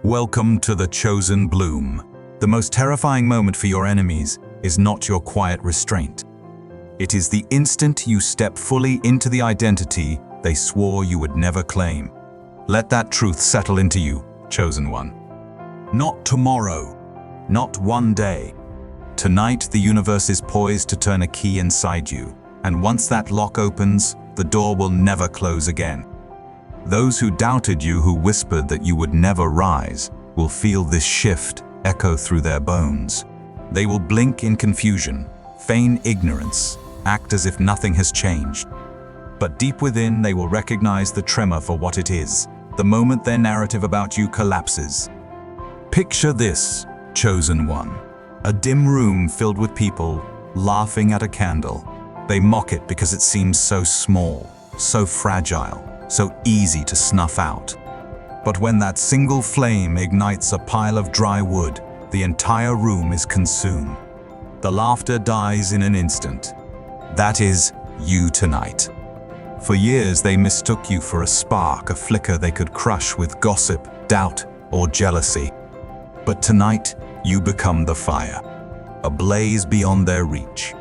Welcome to the chosen bloom. The most terrifying moment for your enemies is not your quiet restraint. It is the instant you step fully into the identity they swore you would never claim. Let that truth settle into you, chosen one. Not tomorrow, not one day. Tonight, the universe is poised to turn a key inside you, and once that lock opens, the door will never close again. Those who doubted you, who whispered that you would never rise, will feel this shift echo through their bones. They will blink in confusion, feign ignorance, act as if nothing has changed. But deep within, they will recognize the tremor for what it is, the moment their narrative about you collapses. Picture this, chosen one. A dim room filled with people, laughing at a candle. They mock it because it seems so small, so fragile, so easy to snuff out. But when that single flame ignites a pile of dry wood, the entire room is consumed. The laughter dies in an instant. That is you tonight. For years they mistook you for a spark, a flicker they could crush with gossip, doubt, or jealousy. But tonight, you become the fire, a blaze beyond their reach.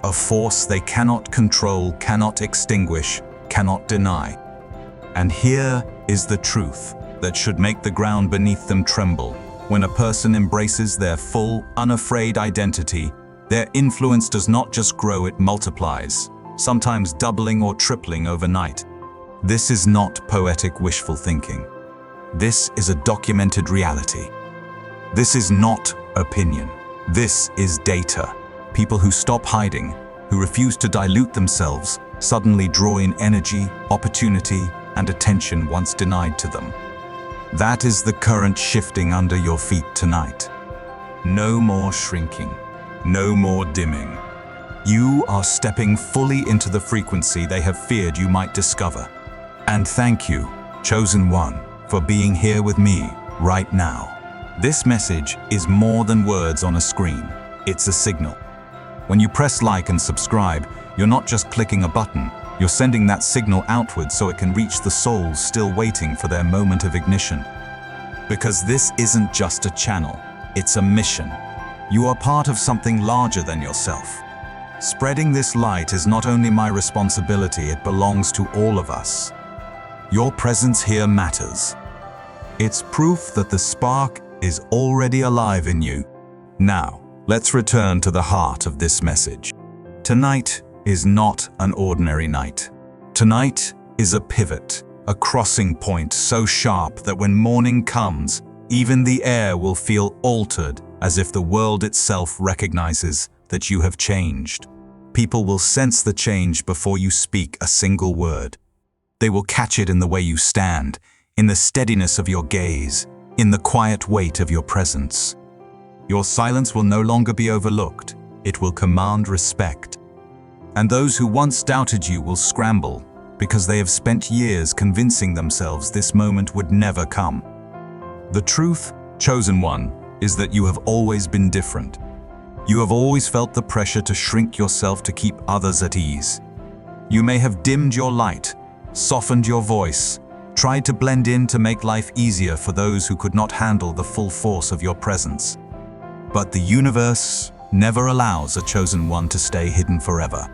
A force they cannot control, cannot extinguish, cannot deny. And here is the truth that should make the ground beneath them tremble. When a person embraces their full, unafraid identity, their influence does not just grow, it multiplies, sometimes doubling or tripling overnight. This is not poetic wishful thinking. This is a documented reality. This is not opinion. This is data. People who stop hiding, who refuse to dilute themselves, suddenly draw in energy, opportunity, and attention once denied to them. That is the current shifting under your feet tonight. No more shrinking, no more dimming. You are stepping fully into the frequency they have feared you might discover. And thank you, chosen one, for being here with me right now. This message is more than words on a screen. It's a signal. When you press like and subscribe, you're not just clicking a button, you're sending that signal outward so it can reach the souls still waiting for their moment of ignition. Because this isn't just a channel, it's a mission. You are part of something larger than yourself. Spreading this light is not only my responsibility, it belongs to all of us. Your presence here matters. It's proof that the spark is already alive in you. Now, let's return to the heart of this message. Tonight is not an ordinary night. Tonight is a pivot, a crossing point so sharp that when morning comes, even the air will feel altered, as if the world itself recognizes that you have changed. People will sense the change before you speak a single word. They will catch it in the way you stand, in the steadiness of your gaze, in the quiet weight of your presence. Your silence will no longer be overlooked. It will command respect. And those who once doubted you will scramble because they have spent years convincing themselves this moment would never come. The truth, chosen one, is that you have always been different. You have always felt the pressure to shrink yourself to keep others at ease. You may have dimmed your light, softened your voice, tried to blend in to make life easier for those who could not handle the full force of your presence. But the universe never allows a chosen one to stay hidden forever.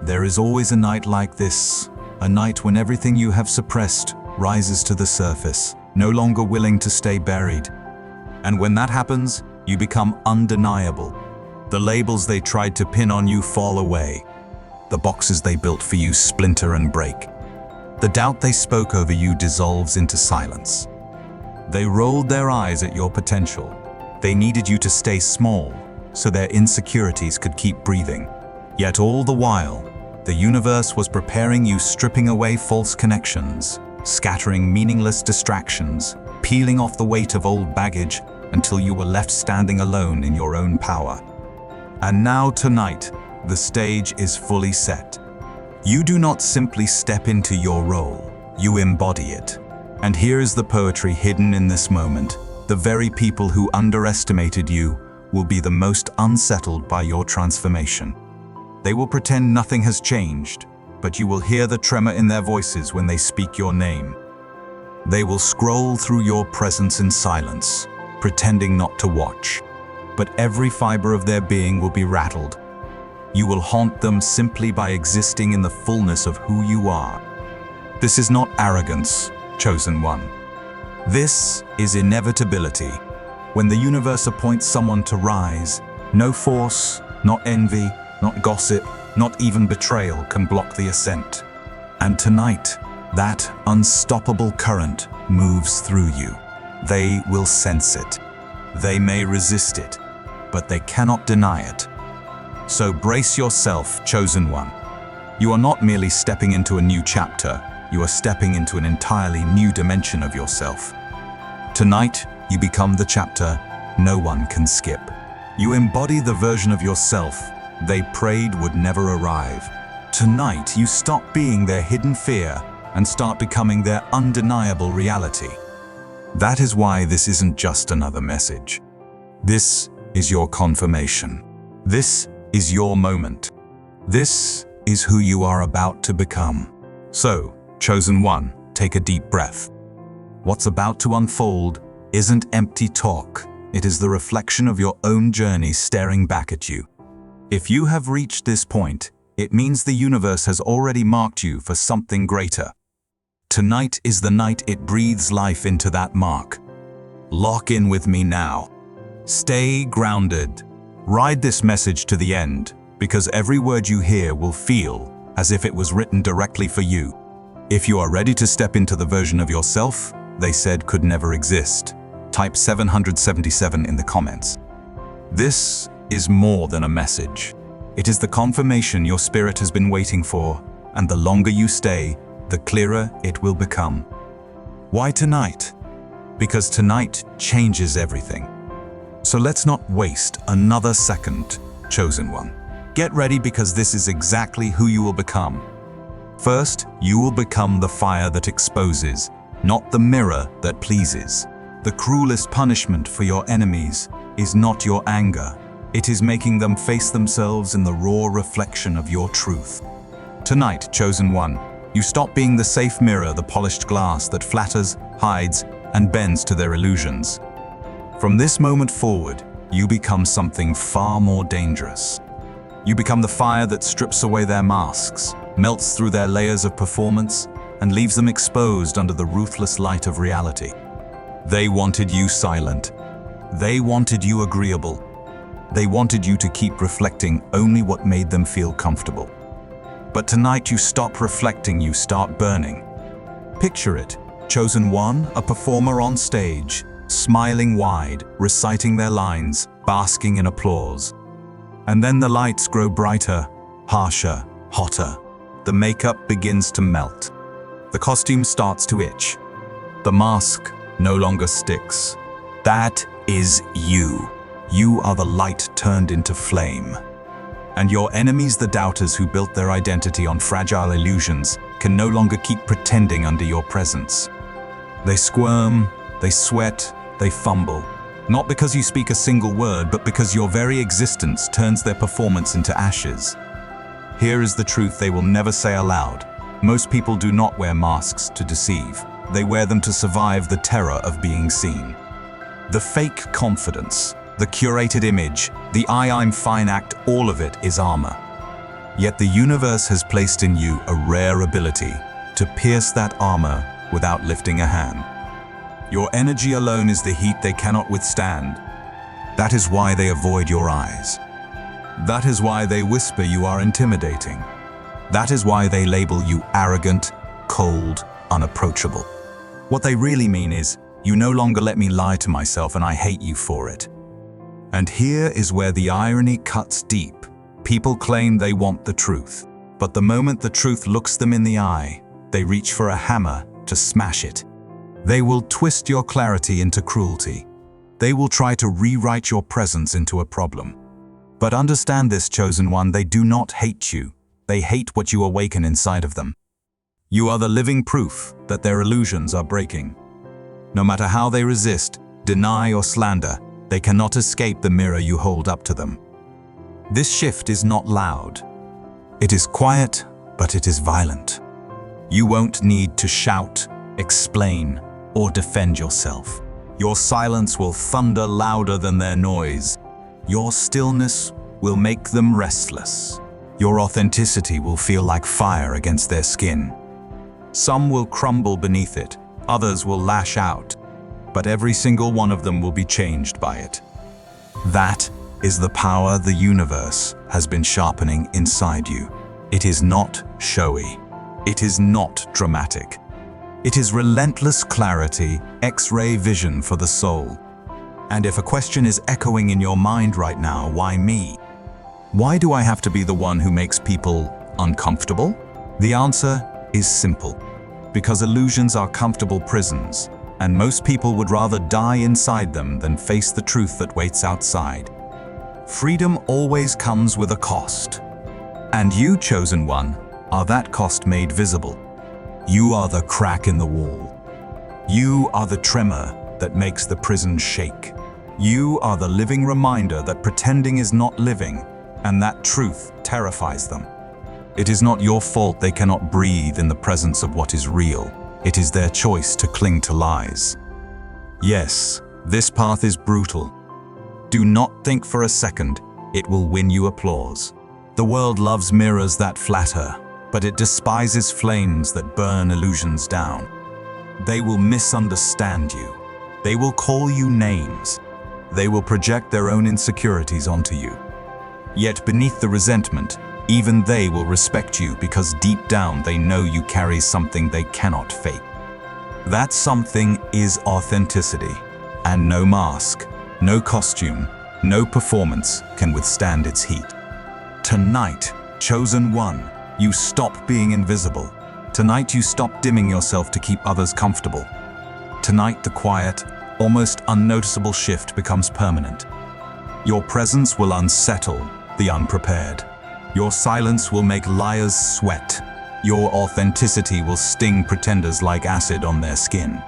There is always a night like this, a night when everything you have suppressed rises to the surface, no longer willing to stay buried. And when that happens, you become undeniable. The labels they tried to pin on you fall away. The boxes they built for you splinter and break. The doubt they spoke over you dissolves into silence. They rolled their eyes at your potential. They needed you to stay small, so their insecurities could keep breathing. Yet all the while, the universe was preparing you, stripping away false connections, scattering meaningless distractions, peeling off the weight of old baggage until you were left standing alone in your own power. And now tonight, the stage is fully set. You do not simply step into your role, you embody it. And here is the poetry hidden in this moment. The very people who underestimated you will be the most unsettled by your transformation. They will pretend nothing has changed, but you will hear the tremor in their voices when they speak your name. They will scroll through your presence in silence, pretending not to watch. But every fiber of their being will be rattled. You will haunt them simply by existing in the fullness of who you are. This is not arrogance, chosen one. This is inevitability. When the universe appoints someone to rise, no force, not envy, not gossip, not even betrayal can block the ascent. And tonight, that unstoppable current moves through you. They will sense it. They may resist it, but they cannot deny it. So brace yourself, chosen one. You are not merely stepping into a new chapter, you are stepping into an entirely new dimension of yourself. Tonight, you become the chapter no one can skip. You embody the version of yourself they prayed would never arrive. Tonight, you stop being their hidden fear and start becoming their undeniable reality. That is why this isn't just another message. This is your confirmation. This is your moment. This is who you are about to become. So, chosen one, take a deep breath. What's about to unfold isn't empty talk. It is the reflection of your own journey staring back at you. If you have reached this point, it means the universe has already marked you for something greater. Tonight is the night it breathes life into that mark. Lock in with me now. Stay grounded. Ride this message to the end, because every word you hear will feel as if it was written directly for you. If you are ready to step into the version of yourself they said could never exist, type 777 in the comments. This is more than a message. It is the confirmation your spirit has been waiting for, and the longer you stay, the clearer it will become. Why tonight? Because tonight changes everything. So let's not waste another second, chosen one. Get ready, because this is exactly who you will become. First, you will become the fire that exposes, not the mirror that pleases. The cruelest punishment for your enemies is not your anger. It is making them face themselves in the raw reflection of your truth. Tonight, chosen one, you stop being the safe mirror, the polished glass that flatters, hides, and bends to their illusions. From this moment forward, you become something far more dangerous. You become the fire that strips away their masks, melts through their layers of performance, and leaves them exposed under the ruthless light of reality. They wanted you silent. They wanted you agreeable. They wanted you to keep reflecting only what made them feel comfortable. But tonight you stop reflecting, you start burning. Picture it, chosen one, a performer on stage, smiling wide, reciting their lines, basking in applause. And then the lights grow brighter, harsher, hotter. The makeup begins to melt. The costume starts to itch. The mask no longer sticks. That is you. You are the light turned into flame. And your enemies, the doubters who built their identity on fragile illusions, can no longer keep pretending under your presence. They squirm, they sweat, they fumble. Not because you speak a single word, but because your very existence turns their performance into ashes. Here is the truth they will never say aloud. Most people do not wear masks to deceive. They wear them to survive the terror of being seen. The fake confidence, the curated image, the I'm fine act, all of it is armor. Yet the universe has placed in you a rare ability to pierce that armor without lifting a hand. Your energy alone is the heat they cannot withstand. That is why they avoid your eyes. That is why they whisper you are intimidating. That is why they label you arrogant, cold, unapproachable. What they really mean is, you no longer let me lie to myself and I hate you for it. And here is where the irony cuts deep. People claim they want the truth, but the moment the truth looks them in the eye, they reach for a hammer to smash it. They will twist your clarity into cruelty. They will try to rewrite your presence into a problem. But understand this, chosen one, they do not hate you. They hate what you awaken inside of them. You are the living proof that their illusions are breaking. No matter how they resist, deny, or slander, they cannot escape the mirror you hold up to them. This shift is not loud. It is quiet, but it is violent. You won't need to shout, explain, or defend yourself. Your silence will thunder louder than their noise. Your stillness will make them restless. Your authenticity will feel like fire against their skin. Some will crumble beneath it, others will lash out, but every single one of them will be changed by it. That is the power the universe has been sharpening inside you. It is not showy. It is not dramatic. It is relentless clarity, X-ray vision for the soul. And if a question is echoing in your mind right now, why me? Why do I have to be the one who makes people uncomfortable? The answer is simple. Because illusions are comfortable prisons, and most people would rather die inside them than face the truth that waits outside. Freedom always comes with a cost. And you, chosen one, are that cost made visible. You are the crack in the wall. You are the tremor that makes the prison shake. You are the living reminder that pretending is not living, and that truth terrifies them. It is not your fault they cannot breathe in the presence of what is real. It is their choice to cling to lies. Yes, this path is brutal. Do not think for a second it will win you applause. The world loves mirrors that flatter, but it despises flames that burn illusions down. They will misunderstand you. They will call you names. They will project their own insecurities onto you. Yet beneath the resentment, even they will respect you because deep down they know you carry something they cannot fake. That something is authenticity, and no mask, no costume, no performance can withstand its heat. Tonight, chosen one, you stop being invisible. Tonight you stop dimming yourself to keep others comfortable. Tonight the quiet, almost unnoticeable shift becomes permanent. Your presence will unsettle the unprepared. Your silence will make liars sweat. Your authenticity will sting pretenders like acid on their skin.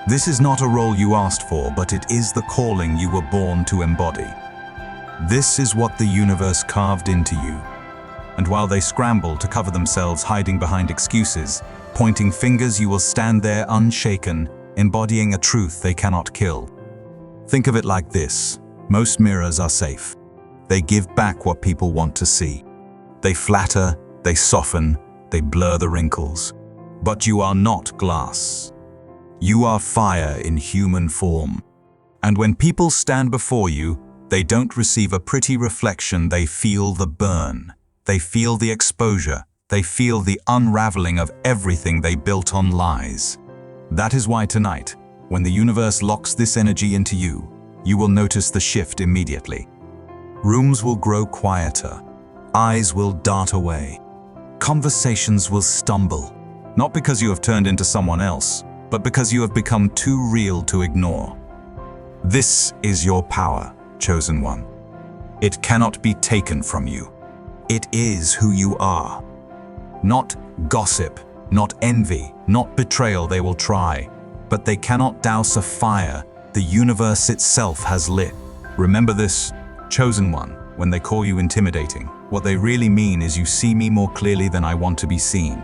This is not a role you asked for, but it is the calling you were born to embody. This is what the universe carved into you. And while they scramble to cover themselves hiding behind excuses, pointing fingers, you will stand there unshaken, embodying a truth they cannot kill. Think of it like this. Most mirrors are safe. They give back what people want to see. They flatter, they soften, they blur the wrinkles. But you are not glass. You are fire in human form. And when people stand before you, they don't receive a pretty reflection, they feel the burn. They feel the exposure. They feel the unraveling of everything they built on lies. That is why tonight, when the universe locks this energy into you, you will notice the shift immediately. Rooms will grow quieter. Eyes will dart away. Conversations will stumble. Not because you have turned into someone else, but because you have become too real to ignore. This is your power, chosen one. It cannot be taken from you. It is who you are. Not gossip, not envy, not betrayal they will try, but they cannot douse a fire the universe itself has lit. Remember this, chosen one, when they call you intimidating. What they really mean is you see me more clearly than I want to be seen.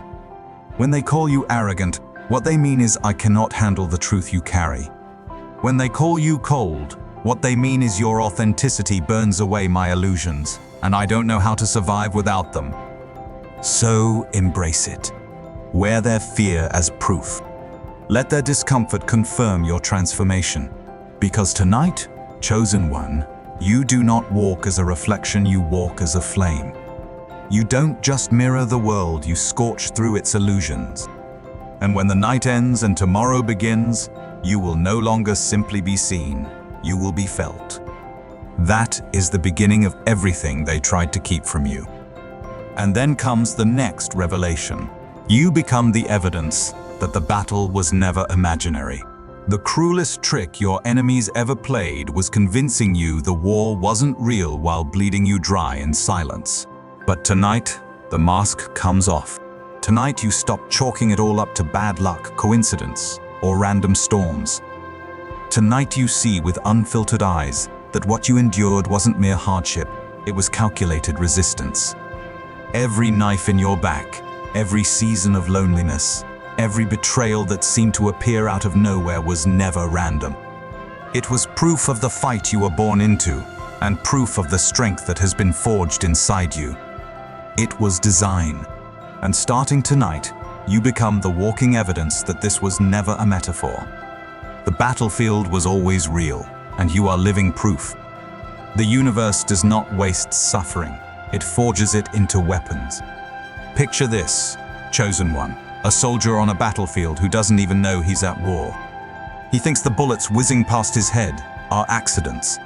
When they call you arrogant, what they mean is I cannot handle the truth you carry. When they call you cold, what they mean is your authenticity burns away my illusions, and I don't know how to survive without them. So embrace it. Wear their fear as proof. Let their discomfort confirm your transformation. Because tonight, chosen one, you do not walk as a reflection, you walk as a flame. You don't just mirror the world, you scorch through its illusions. And when the night ends and tomorrow begins, you will no longer simply be seen, you will be felt. That is the beginning of everything they tried to keep from you. And then comes the next revelation. You become the evidence that the battle was never imaginary. The cruelest trick your enemies ever played was convincing you the war wasn't real while bleeding you dry in silence. But tonight, the mask comes off. Tonight you stop chalking it all up to bad luck, coincidence, or random storms. Tonight you see with unfiltered eyes that what you endured wasn't mere hardship, it was calculated resistance. Every knife in your back, every season of loneliness, Every betrayal that seemed to appear out of nowhere was never random. It was proof of the fight you were born into, and proof of the strength that has been forged inside you. It was design. And starting tonight, you become the walking evidence that this was never a metaphor. The battlefield was always real, and you are living proof. The universe does not waste suffering. It forges it into weapons. Picture this, chosen one, a soldier on a battlefield who doesn't even know he's at war. He thinks the bullets whizzing past his head are accidents.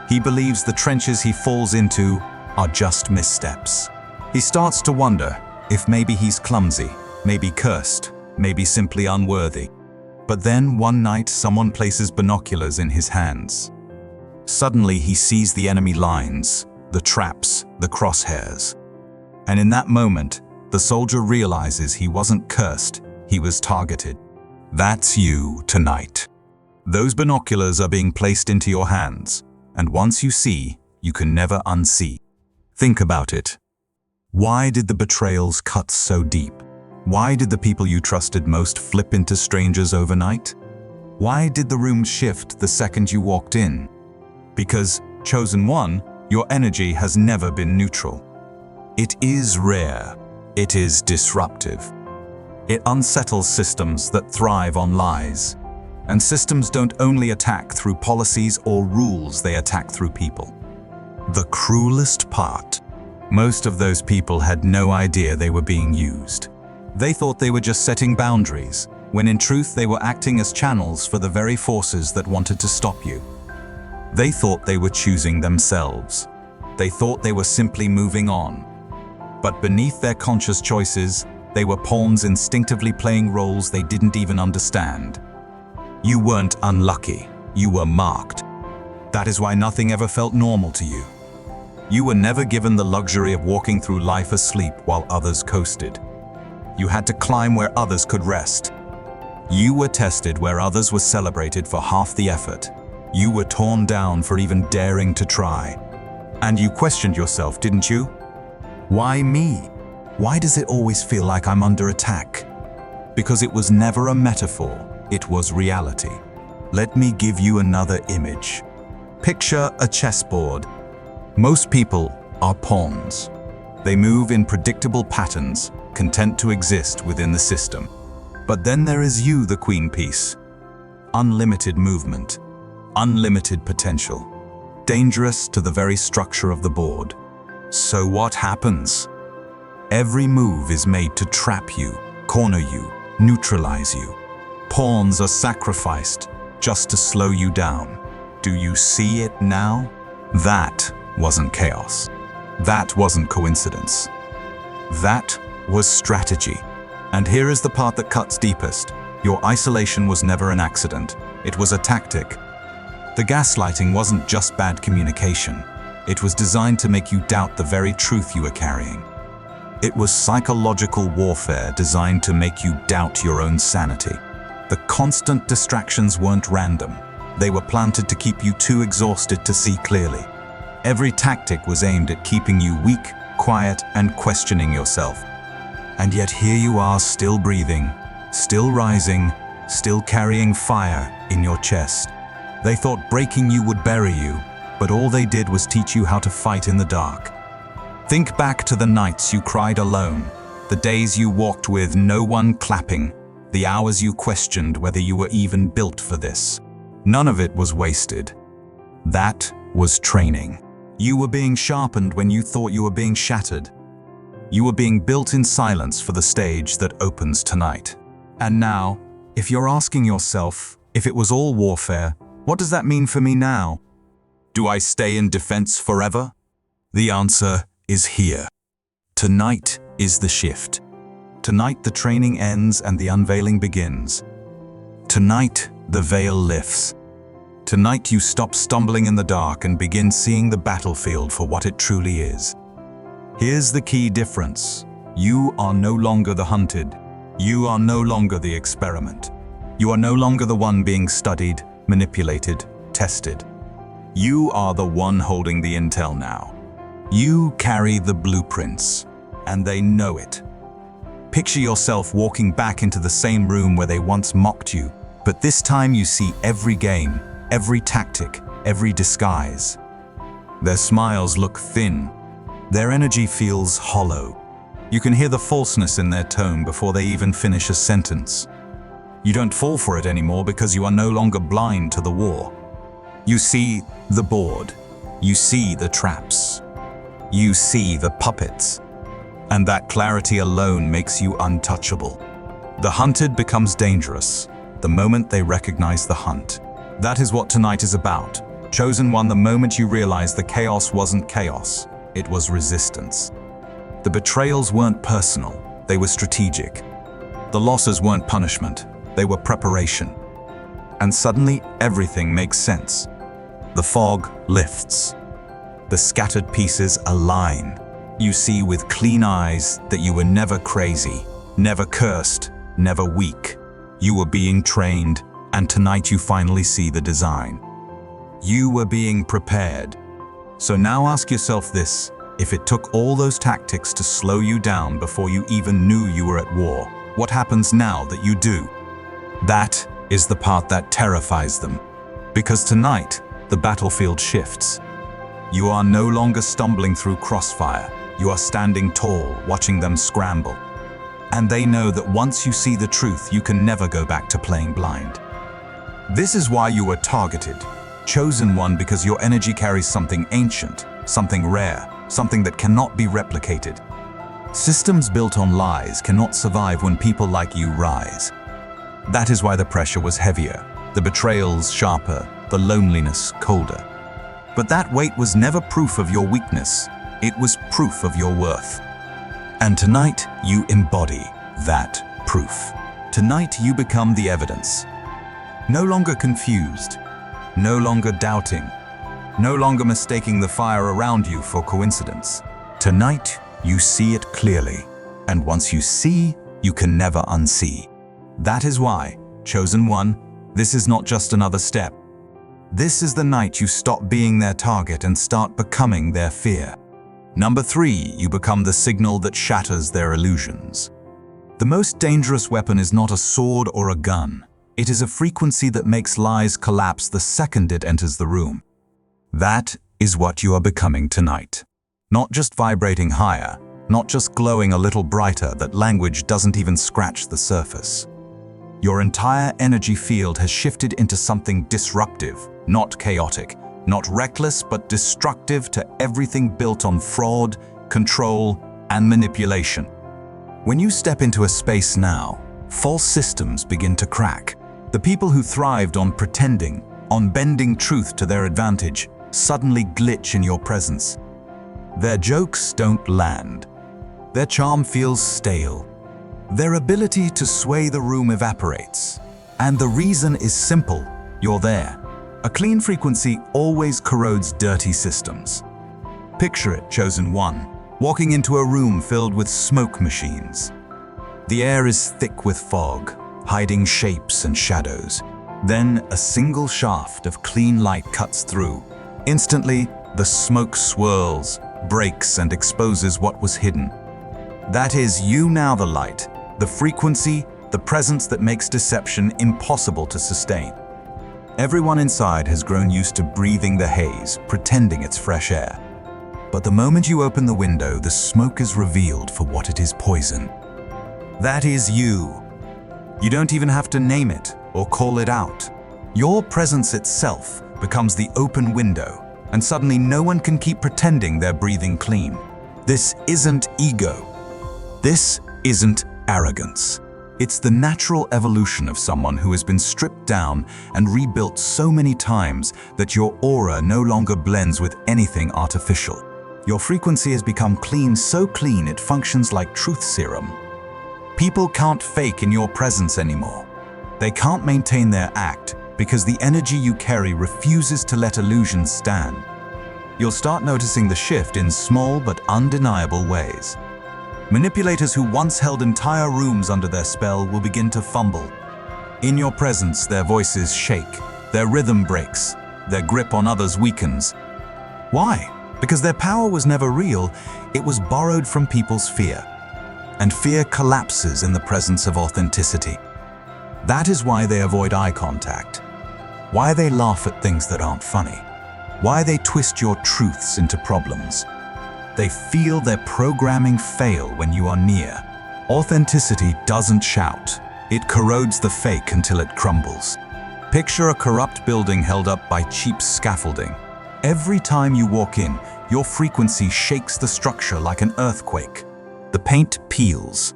He believes the trenches he falls into are just missteps. He starts to wonder if maybe he's clumsy, maybe cursed, maybe simply unworthy. But then one night someone places binoculars in his hands. Suddenly he sees the enemy lines, the traps, the crosshairs. And in that moment, the soldier realizes he wasn't cursed, he was targeted. That's you tonight. Those binoculars are being placed into your hands, and once you see, you can never unsee. Think about it. Why did the betrayals cut so deep? Why did the people you trusted most flip into strangers overnight? Why did the room shift the second you walked in? Because, chosen one, your energy has never been neutral. It is rare. It is disruptive. It unsettles systems that thrive on lies. And systems don't only attack through policies or rules, they attack through people. The cruelest part, most of those people had no idea they were being used. They thought they were just setting boundaries, when in truth they were acting as channels for the very forces that wanted to stop you. They thought they were choosing themselves. They thought they were simply moving on. But beneath their conscious choices, they were pawns instinctively playing roles they didn't even understand. You weren't unlucky, you were marked. That is why nothing ever felt normal to you. You were never given the luxury of walking through life asleep while others coasted. You had to climb where others could rest. You were tested where others were celebrated for half the effort. You were torn down for even daring to try. And you questioned yourself, didn't you? Why me? Why does it always feel like I'm under attack? Because it was never a metaphor, it was reality. Let me give you another image. Picture a chessboard. Most people are pawns. They move in predictable patterns, content to exist within the system. But then there is you, the queen piece. Unlimited movement, unlimited potential, dangerous to the very structure of the board. So what happens? Every move is made to trap you, corner you, neutralize you. Pawns are sacrificed just to slow you down. Do you see it now? That wasn't chaos. That wasn't coincidence. That was strategy. And here is the part that cuts deepest. Your isolation was never an accident. It was a tactic. The gaslighting wasn't just bad communication. It was designed to make you doubt the very truth you were carrying. It was psychological warfare designed to make you doubt your own sanity. The constant distractions weren't random. They were planted to keep you too exhausted to see clearly. Every tactic was aimed at keeping you weak, quiet, and questioning yourself. And yet here you are, still breathing, still rising, still carrying fire in your chest. They thought breaking you would bury you, but all they did was teach you how to fight in the dark. Think back to the nights you cried alone, the days you walked with no one clapping, the hours you questioned whether you were even built for this. None of it was wasted. That was training. You were being sharpened when you thought you were being shattered. You were being built in silence for the stage that opens tonight. And now, if you're asking yourself, if it was all warfare, what does that mean for me now? Do I stay in defense forever? The answer is here. Tonight is the shift. Tonight the training ends and the unveiling begins. Tonight the veil lifts. Tonight you stop stumbling in the dark and begin seeing the battlefield for what it truly is. Here's the key difference. You are no longer the hunted. You are no longer the experiment. You are no longer the one being studied, manipulated, tested. You are the one holding the intel now. You carry the blueprints, and they know it. Picture yourself walking back into the same room where they once mocked you, but this time you see every game, every tactic, every disguise. Their smiles look thin. Their energy feels hollow. You can hear the falseness in their tone before they even finish a sentence. You don't fall for it anymore because you are no longer blind to the war. You see the board. You see the traps. You see the puppets. And that clarity alone makes you untouchable. The hunted becomes dangerous the moment they recognize the hunt. That is what tonight is about. Chosen One, the moment you realize the chaos wasn't chaos, it was resistance. The betrayals weren't personal, they were strategic. The losses weren't punishment, they were preparation. And suddenly, everything makes sense. The fog lifts. The scattered pieces align. You see with clean eyes that you were never crazy, never cursed, never weak. You were being trained, and tonight you finally see the design. You were being prepared. So now ask yourself this: if it took all those tactics to slow you down before you even knew you were at war, what happens now that you do? That is the part that terrifies them. Because tonight, the battlefield shifts. You are no longer stumbling through crossfire. You are standing tall, watching them scramble. And they know that once you see the truth, you can never go back to playing blind. This is why you were targeted. Chosen One, because your energy carries something ancient, something rare, something that cannot be replicated. Systems built on lies cannot survive when people like you rise. That is why the pressure was heavier, the betrayals sharper, the loneliness colder. But that weight was never proof of your weakness. It was proof of your worth. And tonight, you embody that proof. Tonight, you become the evidence. No longer confused, no longer doubting, no longer mistaking the fire around you for coincidence. Tonight, you see it clearly. And once you see, you can never unsee. That is why, Chosen One, this is not just another step. This is the night you stop being their target and start becoming their fear. Number 3, you become the signal that shatters their illusions. The most dangerous weapon is not a sword or a gun. It is a frequency that makes lies collapse the second it enters the room. That is what you are becoming tonight. Not just vibrating higher, not just glowing a little brighter that language doesn't even scratch the surface. Your entire energy field has shifted into something disruptive, not chaotic, not reckless, but destructive to everything built on fraud, control, and manipulation. When you step into a space now, false systems begin to crack. The people who thrived on pretending, on bending truth to their advantage, suddenly glitch in your presence. Their jokes don't land. Their charm feels stale. Their ability to sway the room evaporates. And the reason is simple: you're there. A clean frequency always corrodes dirty systems. Picture it, Chosen One, walking into a room filled with smoke machines. The air is thick with fog, hiding shapes and shadows. Then a single shaft of clean light cuts through. Instantly, the smoke swirls, breaks, and exposes what was hidden. That is you now, the light, the frequency, the presence that makes deception impossible to sustain. Everyone inside has grown used to breathing the haze, pretending it's fresh air. But the moment you open the window, the smoke is revealed for what it is: poison. That is you. You don't even have to name it or call it out. Your presence itself becomes the open window, and suddenly no one can keep pretending they're breathing clean. This isn't ego. This isn't arrogance. It's the natural evolution of someone who has been stripped down and rebuilt so many times that your aura no longer blends with anything artificial. Your frequency has become clean, so clean it functions like truth serum. People can't fake in your presence anymore. They can't maintain their act because the energy you carry refuses to let illusions stand. You'll start noticing the shift in small but undeniable ways. Manipulators who once held entire rooms under their spell will begin to fumble. In your presence, their voices shake, their rhythm breaks, their grip on others weakens. Why? Because their power was never real, it was borrowed from people's fear. and fear collapses in the presence of authenticity. That is why they avoid eye contact, why they laugh at things that aren't funny, why they twist your truths into problems. They feel their programming fail when you are near. Authenticity doesn't shout. It corrodes the fake until it crumbles. Picture a corrupt building held up by cheap scaffolding. Every time you walk in, your frequency shakes the structure like an earthquake. The paint peels,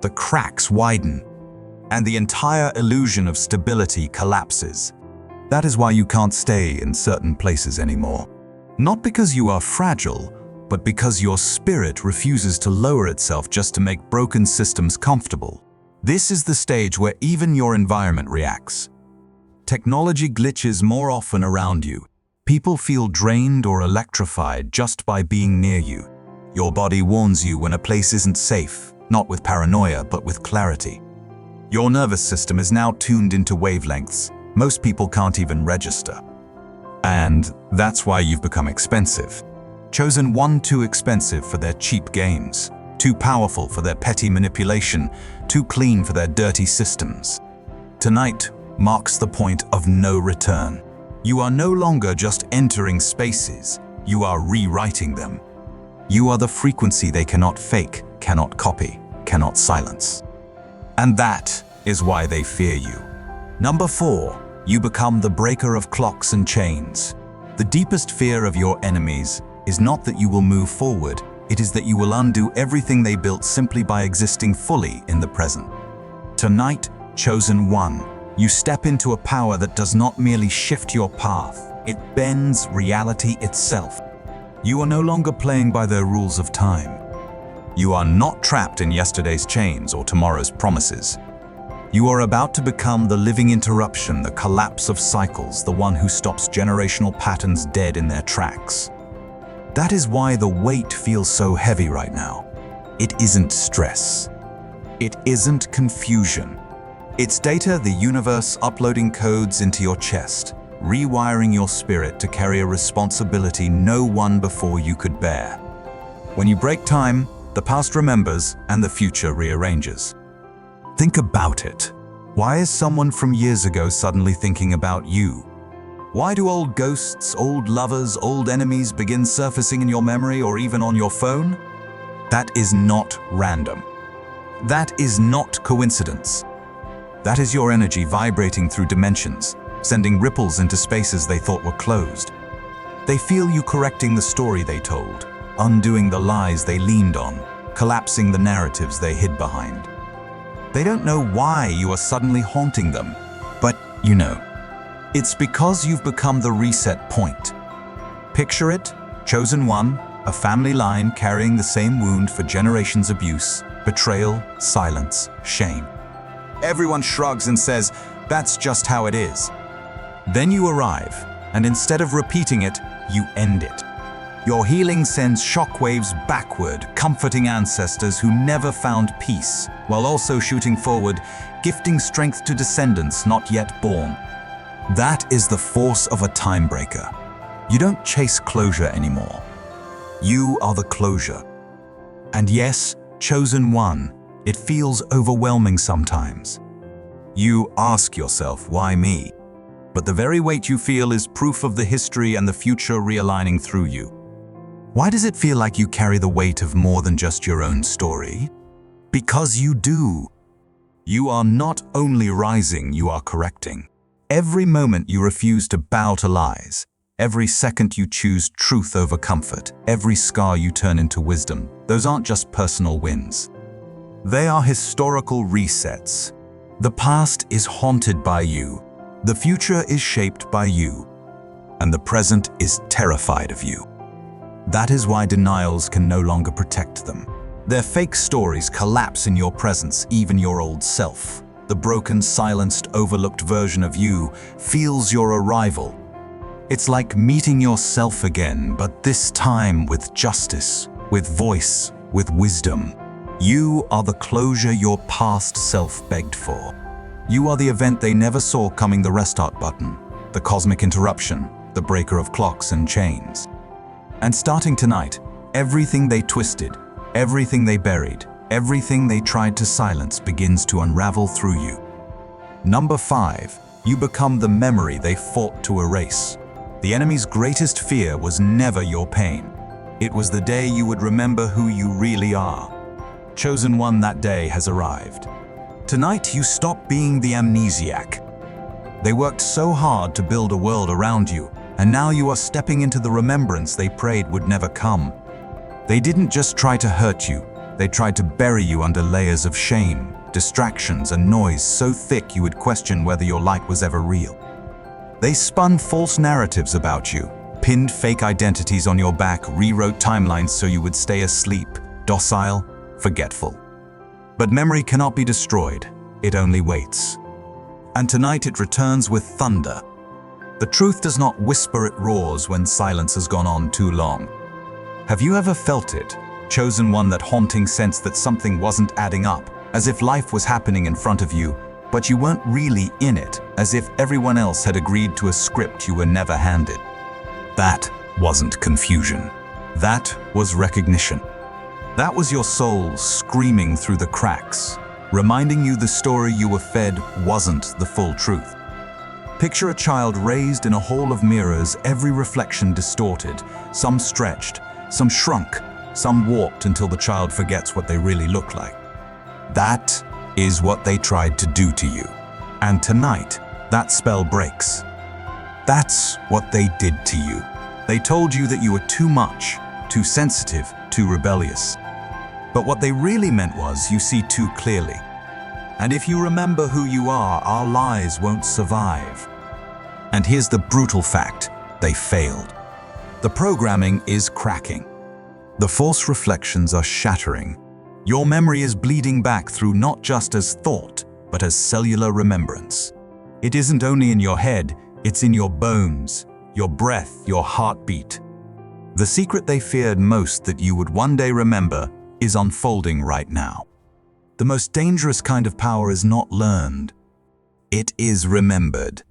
the cracks widen, and the entire illusion of stability collapses. That is why you can't stay in certain places anymore. Not because you are fragile, but because your spirit refuses to lower itself just to make broken systems comfortable. This is the stage where even your environment reacts. Technology glitches more often around you. People feel drained or electrified just by being near you. Your body warns you when a place isn't safe, not with paranoia, but with clarity. Your nervous system is now tuned into wavelengths most people can't even register. And that's why you've become expensive. Chosen one too expensive for their cheap games, too powerful for their petty manipulation, too clean for their dirty systems. Tonight marks the point of no return. You are no longer just entering spaces, you are rewriting them. You are the frequency they cannot fake, cannot copy, cannot silence. And that is why they fear you. Number 4, you become the breaker of clocks and chains. The deepest fear of your enemies is not that you will move forward, it is that you will undo everything they built simply by existing fully in the present. Tonight, Chosen One, you step into a power that does not merely shift your path, it bends reality itself. You are no longer playing by their rules of time. You are not trapped in yesterday's chains or tomorrow's promises. You are about to become the living interruption, the collapse of cycles, the one who stops generational patterns dead in their tracks. That is why the weight feels so heavy right now. It isn't stress. It isn't confusion. It's data, the universe uploading codes into your chest, rewiring your spirit to carry a responsibility no one before you could bear. When you break time, the past remembers and the future rearranges. Think about it. Why is someone from years ago suddenly thinking about you? Why do old ghosts, old lovers, old enemies begin surfacing in your memory or even on your phone? That is not random. That is not coincidence. That is your energy vibrating through dimensions, sending ripples into spaces they thought were closed. They feel you correcting the story they told, undoing the lies they leaned on, collapsing the narratives they hid behind. They don't know why you are suddenly haunting them, but you know. It's because you've become the reset point. Picture it, Chosen One, a family line carrying the same wound for generations: abuse, betrayal, silence, shame. Everyone shrugs and says, that's just how it is. Then you arrive, and instead of repeating it, you end it. Your healing sends shockwaves backward, comforting ancestors who never found peace, while also shooting forward, gifting strength to descendants not yet born. That is the force of a time breaker. You don't chase closure anymore. You are the closure. And yes, Chosen One, it feels overwhelming sometimes. You ask yourself, why me? But the very weight you feel is proof of the history and the future realigning through you. Why does it feel like you carry the weight of more than just your own story? Because you do. You are not only rising, you are correcting. Every moment you refuse to bow to lies, every second you choose truth over comfort, every scar you turn into wisdom, those aren't just personal wins. They are historical resets. The past is haunted by you, the future is shaped by you, and the present is terrified of you. That is why denials can no longer protect them. Their fake stories collapse in your presence, even your old self. The broken, silenced, overlooked version of you feels your arrival. It's like meeting yourself again, but this time with justice, with voice, with wisdom. You are the closure your past self begged for. You are the event they never saw coming, the restart button, the cosmic interruption, the breaker of clocks and chains. And starting tonight, everything they twisted, everything they buried, Everything they tried to silence begins to unravel through you. Number 5. You become the memory they fought to erase. The enemy's greatest fear was never your pain. It was the day you would remember who you really are. Chosen one, that day has arrived. Tonight you stop being the amnesiac. They worked so hard to build a world around you, and now you are stepping into the remembrance they prayed would never come. They didn't just try to hurt you, they tried to bury you under layers of shame, distractions, and noise so thick you would question whether your light was ever real. They spun false narratives about you, pinned fake identities on your back, rewrote timelines so you would stay asleep, docile, forgetful. But memory cannot be destroyed, it only waits. And tonight it returns with thunder. The truth does not whisper, it roars when silence has gone on too long. Have you ever felt it, chosen one, that haunting sense that something wasn't adding up, as if life was happening in front of you, but you weren't really in it, as if everyone else had agreed to a script you were never handed? That wasn't confusion. That was recognition. That was your soul screaming through the cracks, reminding you the story you were fed wasn't the full truth. Picture a child raised in a hall of mirrors, every reflection distorted, some stretched, some shrunk, some warped until the child forgets what they really look like. That is what they tried to do to you. And tonight, that spell breaks. That's what they did to you. They told you that you were too much, too sensitive, too rebellious. But what they really meant was, you see too clearly. And if you remember who you are, our lies won't survive. And here's the brutal fact: they failed. The programming is cracking. The false reflections are shattering. Your memory is bleeding back through, not just as thought, but as cellular remembrance. It isn't only in your head, it's in your bones, your breath, your heartbeat. The secret they feared most that you would one day remember is unfolding right now. The most dangerous kind of power is not learned. It is remembered.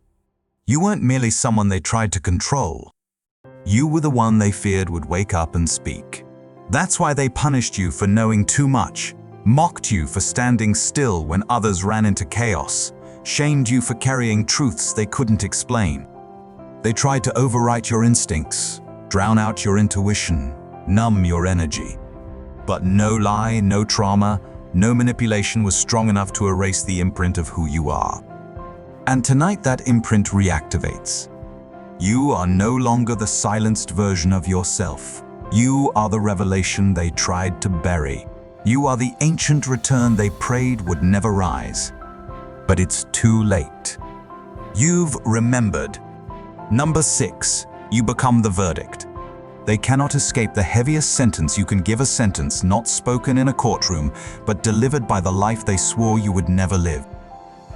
You weren't merely someone they tried to control. You were the one they feared would wake up and speak. That's why they punished you for knowing too much, mocked you for standing still when others ran into chaos, shamed you for carrying truths they couldn't explain. They tried to overwrite your instincts, drown out your intuition, numb your energy. But no lie, no trauma, no manipulation was strong enough to erase the imprint of who you are. And tonight that imprint reactivates. You are no longer the silenced version of yourself. You are the revelation they tried to bury. You are the ancient return they prayed would never rise. But it's too late. You've remembered. Number 6, you become the verdict. They cannot escape the heaviest sentence you can give, a sentence not spoken in a courtroom, but delivered by the life they swore you would never live.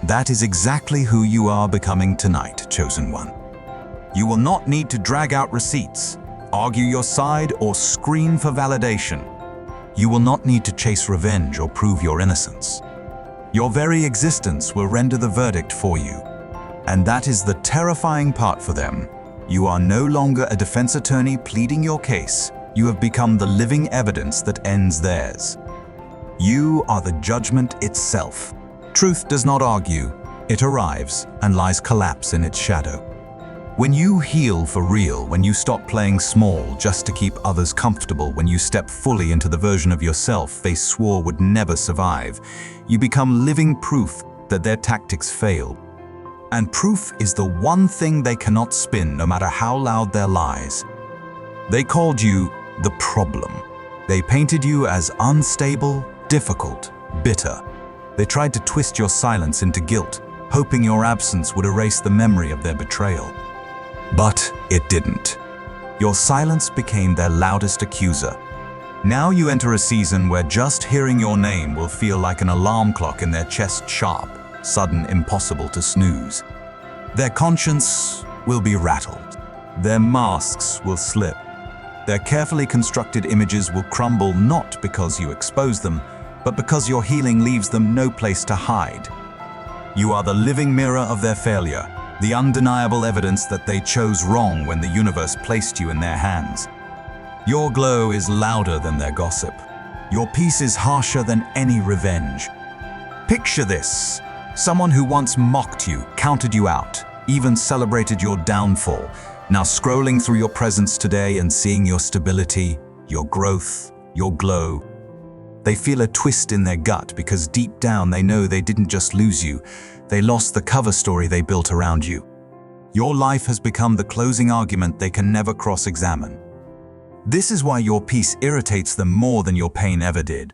That is exactly who you are becoming tonight, chosen one. You will not need to drag out receipts, argue your side, or scream for validation. You will not need to chase revenge or prove your innocence. Your very existence will render the verdict for you. And that is the terrifying part for them. You are no longer a defense attorney pleading your case. You have become the living evidence that ends theirs. You are the judgment itself. Truth does not argue. It arrives and lies collapse in its shadow. When you heal for real, when you stop playing small just to keep others comfortable, when you step fully into the version of yourself they swore would never survive, you become living proof that their tactics failed. And proof is the one thing they cannot spin, no matter how loud their lies. They called you the problem. They painted you as unstable, difficult, bitter. They tried to twist your silence into guilt, hoping your absence would erase the memory of their betrayal. But it didn't. Your silence became their loudest accuser. Now you enter a season where just hearing your name will feel like an alarm clock in their chest, sharp, sudden, impossible to snooze. Their conscience will be rattled. Their masks will slip. Their carefully constructed images will crumble, not because you expose them, but because your healing leaves them no place to hide. You are the living mirror of their failure, the undeniable evidence that they chose wrong when the universe placed you in their hands. Your glow is louder than their gossip. Your peace is harsher than any revenge. Picture this. Someone who once mocked you, counted you out, even celebrated your downfall, now scrolling through your presence today and seeing your stability, your growth, your glow. They feel a twist in their gut because deep down they know they didn't just lose you, they lost the cover story they built around you. Your life has become the closing argument they can never cross-examine. This is why your peace irritates them more than your pain ever did.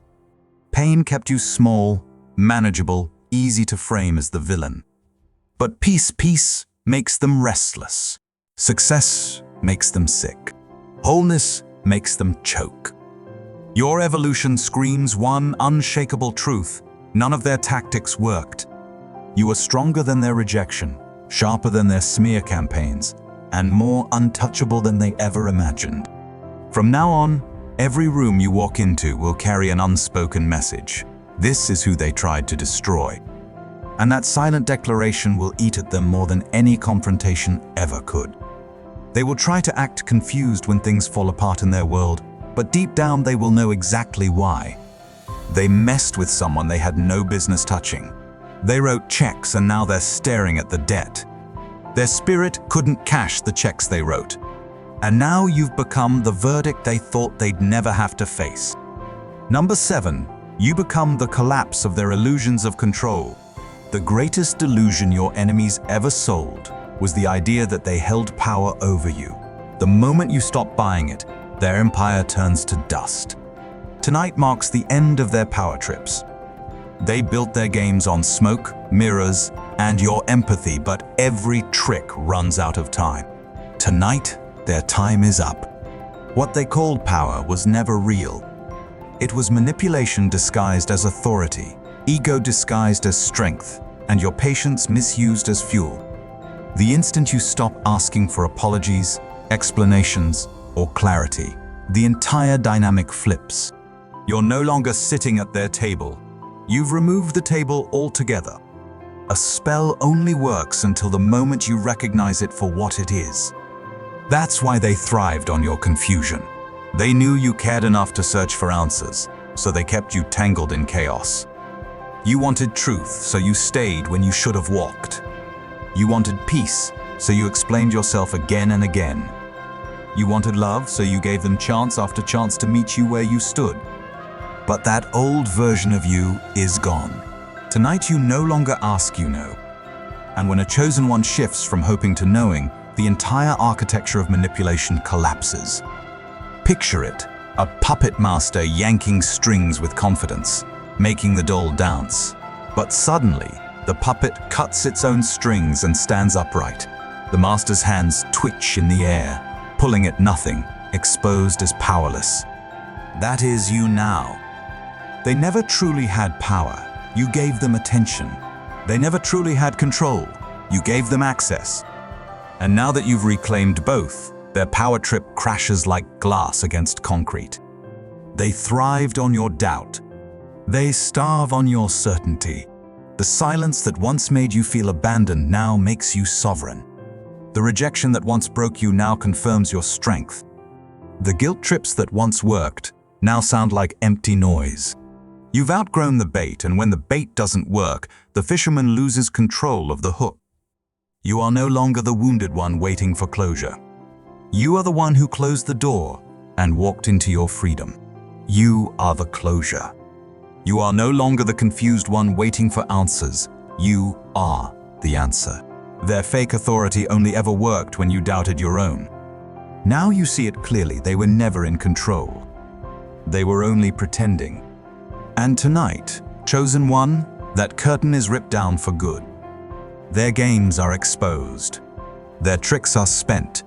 Pain kept you small, manageable, easy to frame as the villain. But peace makes them restless. Success makes them sick. Wholeness makes them choke. Your evolution screams one unshakable truth: none of their tactics worked. You were stronger than their rejection, sharper than their smear campaigns, and more untouchable than they ever imagined. From now on, every room you walk into will carry an unspoken message. This is who they tried to destroy. And that silent declaration will eat at them more than any confrontation ever could. They will try to act confused when things fall apart in their world, but deep down they will know exactly why. They messed with someone they had no business touching. They wrote checks and now they're staring at the debt. Their spirit couldn't cash the checks they wrote. And now you've become the verdict they thought they'd never have to face. Number 7, you become the collapse of their illusions of control. The greatest delusion your enemies ever sold was the idea that they held power over you. The moment you stop buying it, their empire turns to dust. Tonight marks the end of their power trips. They built their games on smoke, mirrors, and your empathy, but every trick runs out of time. Tonight, their time is up. What they called power was never real. It was manipulation disguised as authority, ego disguised as strength, and your patience misused as fuel. The instant you stop asking for apologies, explanations, or clarity, the entire dynamic flips. You're no longer sitting at their table. You've removed the table altogether. A spell only works until the moment you recognize it for what it is. That's why they thrived on your confusion. They knew you cared enough to search for answers, so they kept you tangled in chaos. You wanted truth, so you stayed when you should have walked. You wanted peace, so you explained yourself again and again. You wanted love, so you gave them chance after chance to meet you where you stood. But that old version of you is gone. Tonight you no longer ask, you know. And when a chosen one shifts from hoping to knowing, the entire architecture of manipulation collapses. Picture it, a puppet master yanking strings with confidence, making the doll dance. But suddenly, the puppet cuts its own strings and stands upright. The master's hands twitch in the air, pulling at nothing, exposed as powerless. That is you now. They never truly had power. You gave them attention. They never truly had control. You gave them access. And now that you've reclaimed both, their power trip crashes like glass against concrete. They thrived on your doubt. They starve on your certainty. The silence that once made you feel abandoned now makes you sovereign. The rejection that once broke you now confirms your strength. The guilt trips that once worked now sound like empty noise. You've outgrown the bait, and when the bait doesn't work, the fisherman loses control of the hook. You are no longer the wounded one waiting for closure. You are the one who closed the door and walked into your freedom. You are the closure. You are no longer the confused one waiting for answers. You are the answer. Their fake authority only ever worked when you doubted your own. Now you see it clearly, they were never in control. They were only pretending. And tonight, chosen one, that curtain is ripped down for good. Their games are exposed. Their tricks are spent.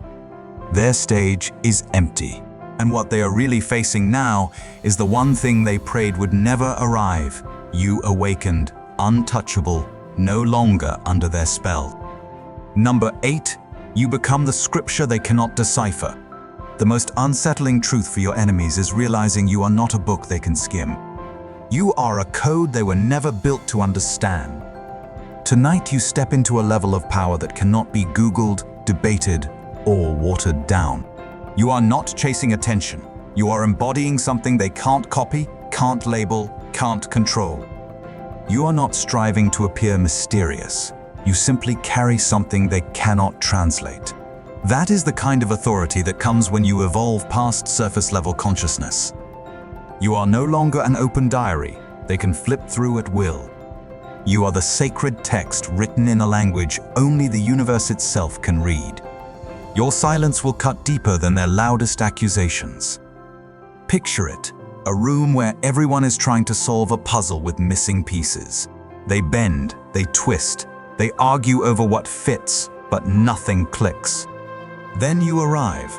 Their stage is empty. And what they are really facing now is the one thing they prayed would never arrive. You awakened, untouchable, no longer under their spell. Number 8, you become the scripture they cannot decipher. The most unsettling truth for your enemies is realizing you are not a book they can skim. You are a code they were never built to understand. Tonight you step into a level of power that cannot be Googled, debated, or watered down. You are not chasing attention. You are embodying something they can't copy, can't label, can't control. You are not striving to appear mysterious. You simply carry something they cannot translate. That is the kind of authority that comes when you evolve past surface-level consciousness. You are no longer an open diary they can flip through at will. You are the sacred text written in a language only the universe itself can read. Your silence will cut deeper than their loudest accusations. Picture it, a room where everyone is trying to solve a puzzle with missing pieces. They bend, they twist, they argue over what fits, but nothing clicks. Then you arrive.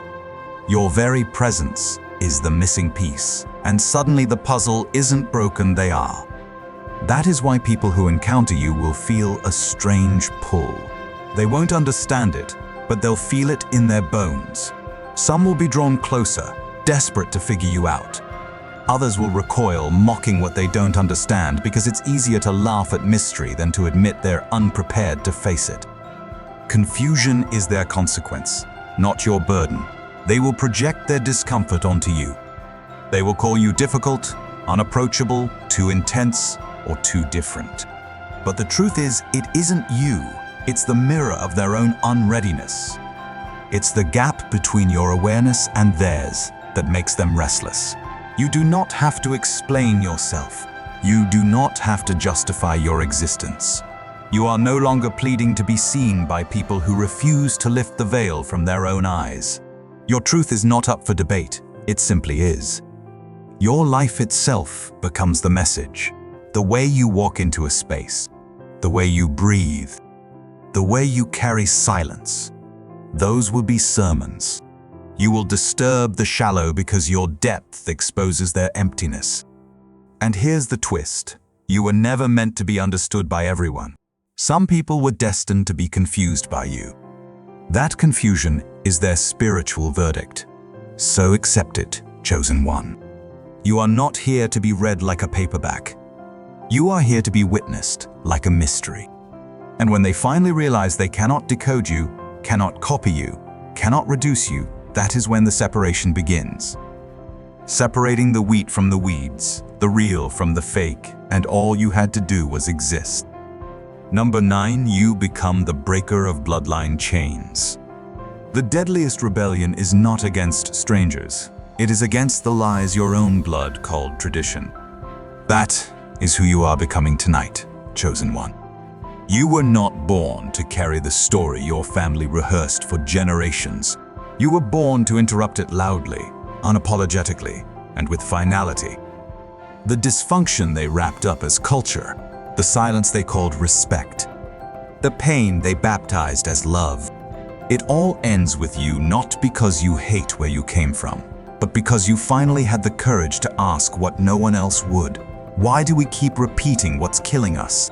Your very presence is the missing piece, and suddenly the puzzle isn't broken, they are. That is why people who encounter you will feel a strange pull. They won't understand it, but they'll feel it in their bones. Some will be drawn closer, desperate to figure you out. Others will recoil, mocking what they don't understand, because it's easier to laugh at mystery than to admit they're unprepared to face it. Confusion is their consequence, not your burden. They will project their discomfort onto you. They will call you difficult, unapproachable, too intense, or too different. But the truth is, it isn't you. It's the mirror of their own unreadiness. It's the gap between your awareness and theirs that makes them restless. You do not have to explain yourself. You do not have to justify your existence. You are no longer pleading to be seen by people who refuse to lift the veil from their own eyes. Your truth is not up for debate. It simply is. Your life itself becomes the message. The way you walk into a space, the way you breathe, the way you carry silence, those will be sermons. You will disturb the shallow because your depth exposes their emptiness. And here's the twist. You were never meant to be understood by everyone. Some people were destined to be confused by you. That confusion is their spiritual verdict. So accept it, chosen one. You are not here to be read like a paperback. You are here to be witnessed like a mystery. And when they finally realize they cannot decode you, cannot copy you, cannot reduce you, that is when the separation begins. Separating the wheat from the weeds, the real from the fake, and all you had to do was exist. Number 9, you become the breaker of bloodline chains. The deadliest rebellion is not against strangers. It is against the lies your own blood called tradition. That is who you are becoming tonight, chosen one. You were not born to carry the story your family rehearsed for generations. You were born to interrupt it loudly, unapologetically, and with finality. The dysfunction they wrapped up as culture, the silence they called respect, the pain they baptized as love. It all ends with you not because you hate where you came from, but because you finally had the courage to ask what no one else would. Why do we keep repeating what's killing us?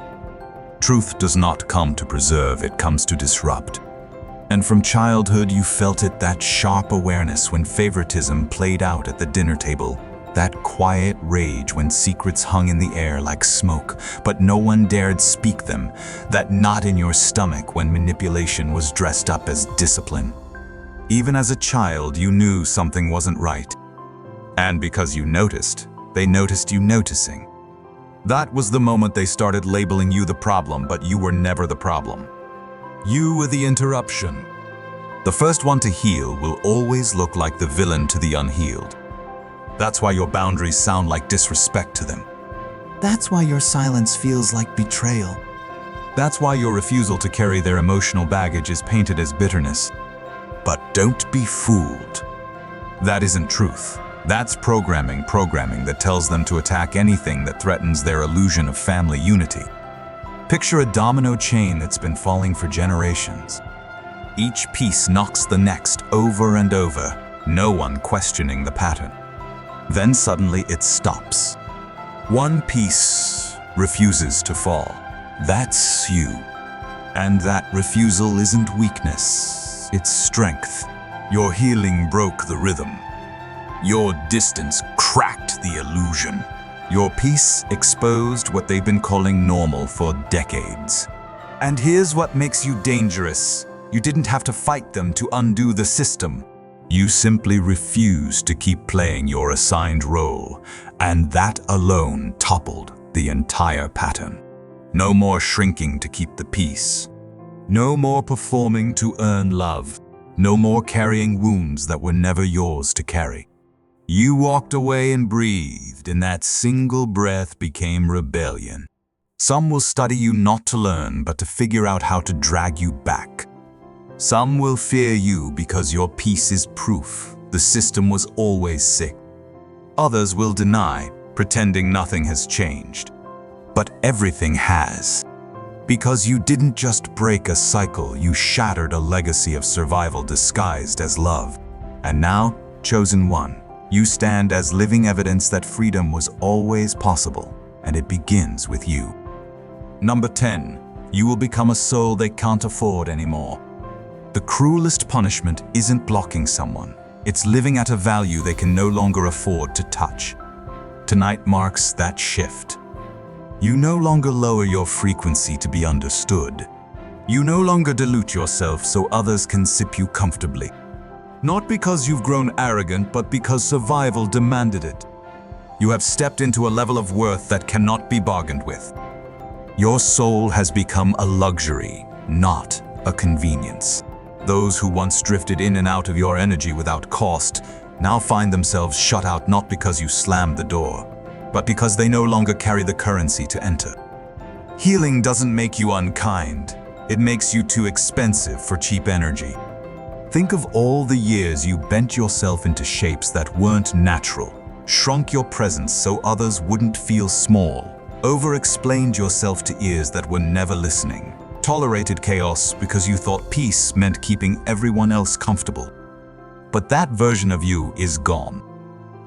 Truth does not come to preserve, it comes to disrupt. And from childhood you felt it, that sharp awareness when favoritism played out at the dinner table, that quiet rage when secrets hung in the air like smoke, but no one dared speak them, that knot in your stomach when manipulation was dressed up as discipline. Even as a child, you knew something wasn't right. And because you noticed, they noticed you noticing. That was the moment they started labeling you the problem, but you were never the problem. You were the interruption. The first one to heal will always look like the villain to the unhealed. That's why your boundaries sound like disrespect to them. That's why your silence feels like betrayal. That's why your refusal to carry their emotional baggage is painted as bitterness. But don't be fooled. That isn't truth. That's programming that tells them to attack anything that threatens their illusion of family unity. Picture a domino chain that's been falling for generations. Each piece knocks the next over and over, no one questioning the pattern. Then suddenly it stops. One piece refuses to fall. That's you. And that refusal isn't weakness, it's strength. Your healing broke the rhythm. Your distance cracked the illusion. Your peace exposed what they've been calling normal for decades. And here's what makes you dangerous. You didn't have to fight them to undo the system. You simply refused to keep playing your assigned role, And that alone toppled the entire pattern. No more shrinking to keep the peace. No more performing to earn love. No more carrying wounds that were never yours to carry. You walked away and breathed, and that single breath became rebellion. Some will study you not to learn, but to figure out how to drag you back. Some will fear you because your peace is proof the system was always sick. Others will deny, pretending nothing has changed. But everything has. Because you didn't just break a cycle, you shattered a legacy of survival disguised as love. And now, chosen one, you stand as living evidence that freedom was always possible, and it begins with you. Number 10. You will become a soul they can't afford anymore. The cruelest punishment isn't blocking someone. It's living at a value they can no longer afford to touch. Tonight marks that shift. You no longer lower your frequency to be understood. You no longer dilute yourself so others can sip you comfortably. Not because you've grown arrogant, but because survival demanded it. You have stepped into a level of worth that cannot be bargained with. Your soul has become a luxury, not a convenience. Those who once drifted in and out of your energy without cost now find themselves shut out not because you slammed the door, but because they no longer carry the currency to enter. Healing doesn't make you unkind. It makes you too expensive for cheap energy. Think of all the years you bent yourself into shapes that weren't natural, shrunk your presence so others wouldn't feel small, over-explained yourself to ears that were never listening, tolerated chaos because you thought peace meant keeping everyone else comfortable. But that version of you is gone.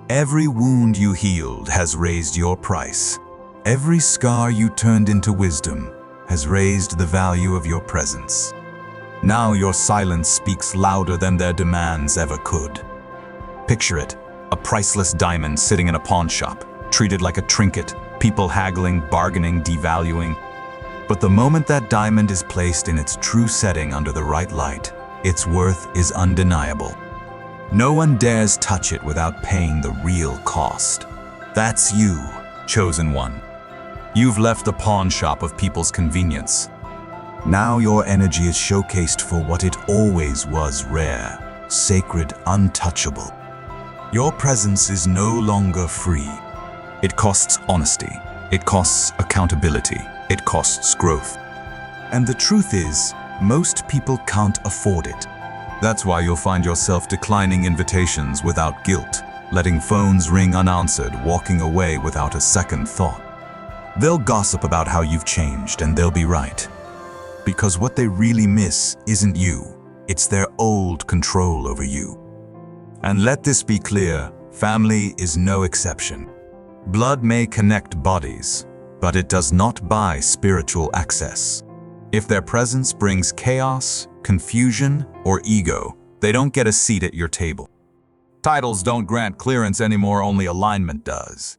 Every wound you healed has raised your price. Every scar you turned into wisdom has raised the value of your presence. Now your silence speaks louder than their demands ever could. Picture it, a priceless diamond sitting in a pawn shop, treated like a trinket, people haggling, bargaining, devaluing. But the moment that diamond is placed in its true setting under the right light, its worth is undeniable. No one dares touch it without paying the real cost. That's you, chosen one. You've left the pawn shop of people's convenience. Now your energy is showcased for what it always was: rare, sacred, untouchable. Your presence is no longer free. It costs honesty. It costs accountability. It costs growth. And the truth is, most people can't afford it. That's why you'll find yourself declining invitations without guilt, letting phones ring unanswered, walking away without a second thought. They'll gossip about how you've changed, and they'll be right. Because what they really miss isn't you, it's their old control over you. And let this be clear, family is no exception. Blood may connect bodies, but it does not buy spiritual access. If their presence brings chaos, confusion, or ego, they don't get a seat at your table. Titles don't grant clearance anymore, only alignment does.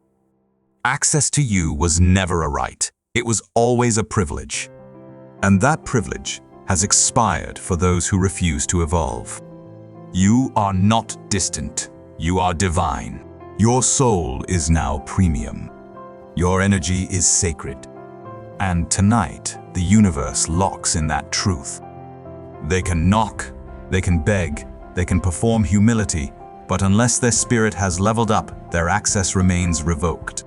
Access to you was never a right. It was always a privilege. And that privilege has expired for those who refuse to evolve. You are not distant. You are divine. Your soul is now premium. Your energy is sacred. And tonight, the universe locks in that truth. They can knock, they can beg, they can perform humility, but unless their spirit has leveled up, their access remains revoked.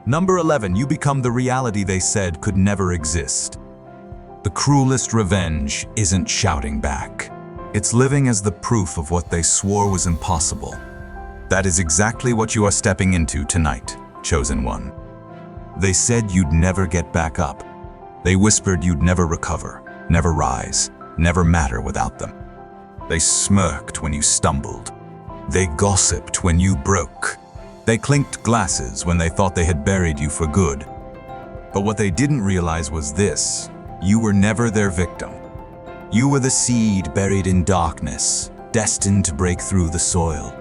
Number 11, you become the reality they said could never exist. The cruelest revenge isn't shouting back. It's living as the proof of what they swore was impossible. That is exactly what you are stepping into tonight, chosen one. They said you'd never get back up. They whispered you'd never recover, never rise, never matter without them. They smirked when you stumbled. They gossiped when you broke. They clinked glasses when they thought they had buried you for good. But what they didn't realize was this: you were never their victim. You were the seed buried in darkness, destined to break through the soil.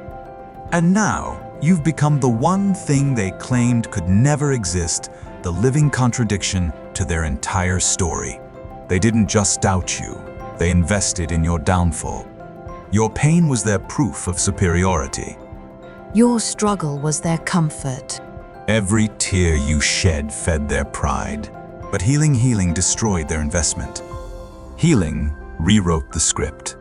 And now, you've become the one thing they claimed could never exist, the living contradiction to their entire story. They didn't just doubt you, they invested in your downfall. Your pain was their proof of superiority. Your struggle was their comfort. Every tear you shed fed their pride. But healing destroyed their investment. Healing rewrote the script.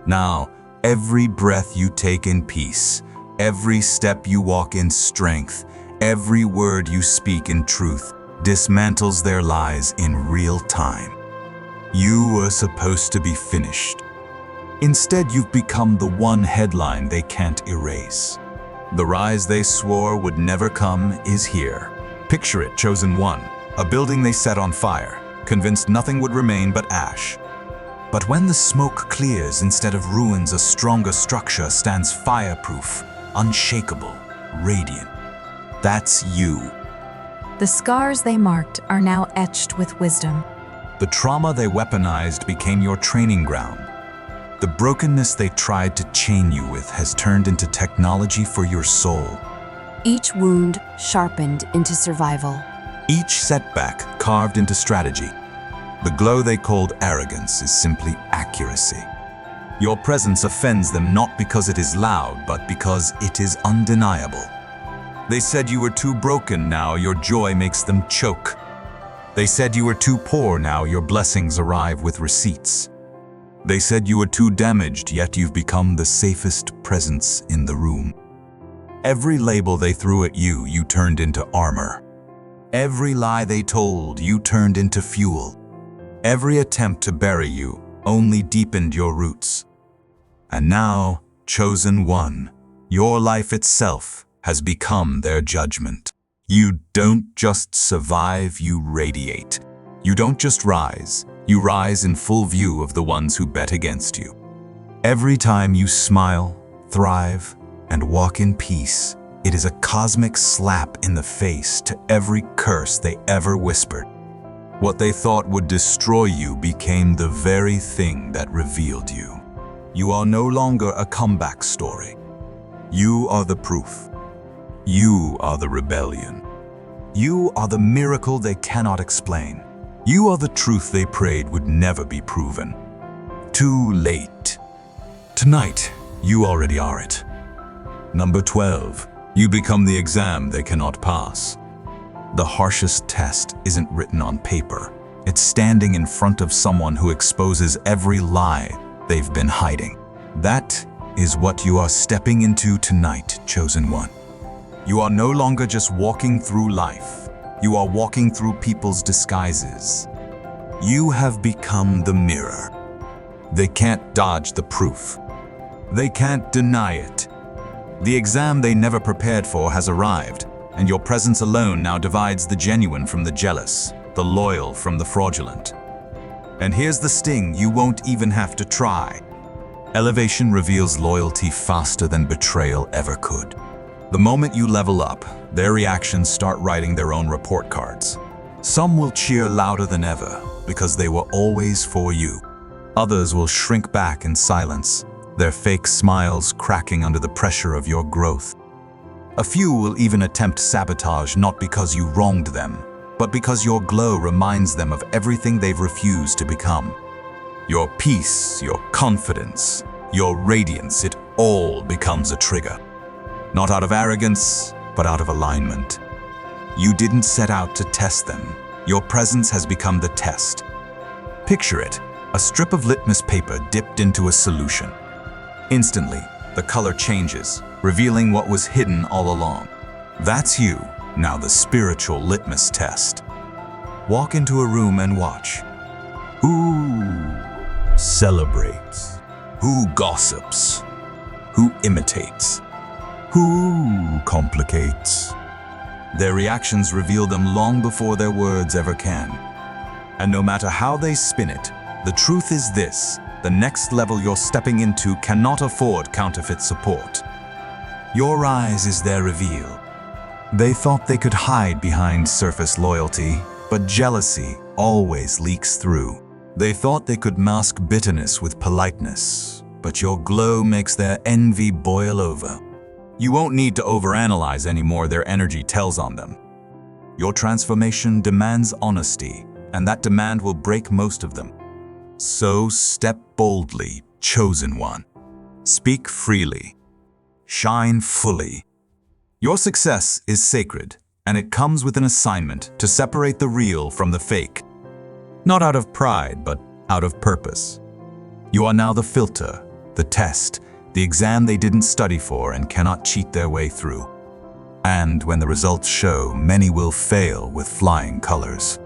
Now, every breath you take in peace, every step you walk in strength, every word you speak in truth, dismantles their lies in real time. You were supposed to be finished. Instead, you've become the one headline they can't erase. The rise they swore would never come is here. Picture it, Chosen One, a building they set on fire, convinced nothing would remain but ash. But when the smoke clears, instead of ruins, a stronger structure stands fireproof, unshakable, radiant. That's you. The scars they marked are now etched with wisdom. The trauma they weaponized became your training ground. The brokenness they tried to chain you with has turned into technology for your soul. Each wound sharpened into survival. Each setback carved into strategy. The glow they called arrogance is simply accuracy. Your presence offends them not because it is loud, but because it is undeniable. They said you were too broken, now your joy makes them choke. They said you were too poor, now your blessings arrive with receipts. They said you were too damaged, yet you've become the safest presence in the room. Every label they threw at you, you turned into armor. Every lie they told, you turned into fuel. Every attempt to bury you only deepened your roots. And now, Chosen One, your life itself has become their judgment. You don't just survive, you radiate. You don't just rise, you rise in full view of the ones who bet against you. Every time you smile, thrive, and walk in peace, it is a cosmic slap in the face to every curse they ever whispered. What they thought would destroy you became the very thing that revealed you. You are no longer a comeback story. You are the proof. You are the rebellion. You are the miracle they cannot explain. You are the truth they prayed would never be proven. Too late. Tonight, you already are it. Number 12, you become the exam they cannot pass. The harshest test isn't written on paper. It's standing in front of someone who exposes every lie they've been hiding. That is what you are stepping into tonight, Chosen One. You are no longer just walking through life. You are walking through people's disguises. You have become the mirror. They can't dodge the proof. They can't deny it. The exam they never prepared for has arrived, and your presence alone now divides the genuine from the jealous, the loyal from the fraudulent. And here's the sting, you won't even have to try. Elevation reveals loyalty faster than betrayal ever could. The moment you level up, their reactions start writing their own report cards. Some will cheer louder than ever because they were always for you. Others will shrink back in silence, their fake smiles cracking under the pressure of your growth. A few will even attempt sabotage not because you wronged them, but because your glow reminds them of everything they've refused to become. Your peace, your confidence, your radiance, it all becomes a trigger. Not out of arrogance, but out of alignment. You didn't set out to test them. Your presence has become the test. Picture it, a strip of litmus paper dipped into a solution. Instantly, the color changes, revealing what was hidden all along. That's you, now the spiritual litmus test. Walk into a room and watch. Who celebrates? Who gossips? Who imitates? Who complicates? Their reactions reveal them long before their words ever can. And no matter how they spin it, the truth is this: the next level you're stepping into cannot afford counterfeit support. Your rise is their reveal. They thought they could hide behind surface loyalty, but jealousy always leaks through. They thought they could mask bitterness with politeness, but your glow makes their envy boil over. You won't need to overanalyze anymore, their energy tells on them. Your transformation demands honesty, and that demand will break most of them. So step boldly, Chosen One. Speak freely. Shine fully, Your success is sacred, and it comes with an assignment to separate the real from the fake. Not out of pride, but out of purpose. You are now the filter, the test, the exam they didn't study for and cannot cheat their way through. And when the results show, many will fail with flying colors.